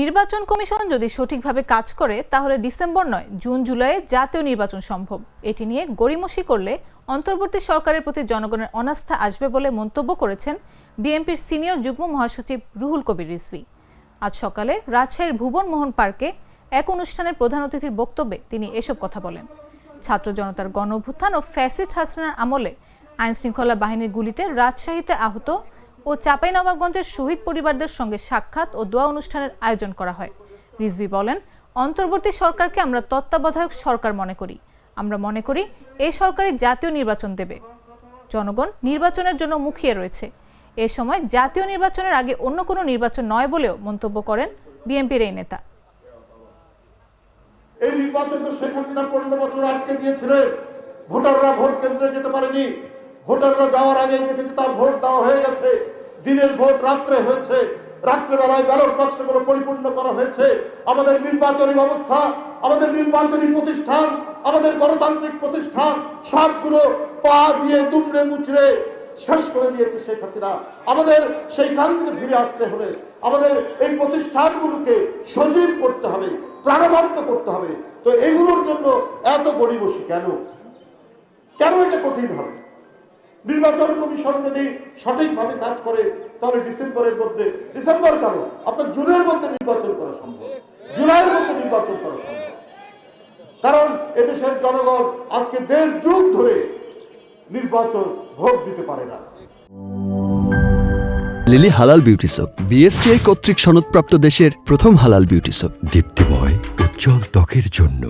নির্বাচন কমিশন যদি সঠিকভাবে কাজ করে তাহলে ডিসেম্বর নয় জুন জুলাইয়ে জাতীয় নির্বাচন সম্ভব। এটি নিয়ে গড়িমসি করলে অন্তর্বর্তী সরকারের প্রতি জনগণের অনাস্থা আসবে বলে মন্তব্য করেছেন বিএনপির সিনিয়র যুগ্ম মহাসচিব রুহুল কবির রিজভী। আজ সকালে রাজশাহীর ভুবন মোহন পার্কে এক অনুষ্ঠানের প্রধান অতিথির বক্তব্যে তিনি এসব কথা বলেন। ছাত্র জনতার গণঅভ্যুত্থান ও ফ্যাসিস্ট হাসিনার আমলে আইনশৃঙ্খলা বাহিনীর গুলিতে রাজশাহীতে আহত ও চাঁপাইনবাবগঞ্জের শহীদ পরিবারদের সঙ্গে সাক্ষাৎ ও দোয়া অনুষ্ঠানের আয়োজন করা হয়। রিজভী বলেন, অন্তর্বর্তী সরকারকে আমরা তত্ত্বাবধায়ক সরকার মনে করি। আমরা মনে করি এই সরকারই জাতীয় নির্বাচন দেবে। জনগণ নির্বাচনের জন্য মুখিয়ে রয়েছে। এ সময় জাতীয় নির্বাচনের আগে অন্য কোনো নির্বাচন নয় বলেও মন্তব্য করেন বিএনপির এই নেতা। এই নির্বাচন তো শেখ হাসিনা 15 বছর আটকে দিয়েছিলেন। ভোটাররা ভোট কেন্দ্রে যেতে পারেনি। ভোটাররা যাওয়ার আগেই দেখেছে তার ভোট দেওয়া হয়ে গেছে। দিনের ভোট রাত্রে হয়েছে। রাত্রেবেলায় ব্যালট বাক্সগুলো পরিপূর্ণ করা হয়েছে। আমাদের নির্বাচনী ব্যবস্থা, আমাদের নির্বাচনী প্রতিষ্ঠান, আমাদের গণতান্ত্রিক প্রতিষ্ঠান সবগুলো পা দিয়ে দুমড়ে মুচড়ে শেষ করে দিয়েছে শেখ হাসিনা। আমাদের সেইখান থেকে ফিরে আসতে হলে আমাদের এই প্রতিষ্ঠানগুলোকে সজীব করতে হবে, প্রাণবন্ত করতে হবে। তো এইগুলোর জন্য এত গড়িমসি কেন? কেন এটা কঠিন হবে? নির্বাচন কমিশন যদি সঠিকভাবে কাজ করে তাহলে ডিসেম্বরের মধ্যে, ডিসেম্বর কেন, আপনার জুনের মধ্যে নির্বাচন করা সম্ভব, জুলাইয়ের মধ্যে নির্বাচন করা সম্ভব। কারণ এদেশের জনগণ আজকে 1.5 যুগ ধরে নির্বাচন ভোট দিতে পারে না। লিলি হালাল বিউটি সোপ, বিএসটিআই কর্তৃক সনদপ্রাপ্ত দেশের প্রথম হালাল বিউটি সোপ, দীপ্তিময় উজ্জ্বল ত্বকের জন্য।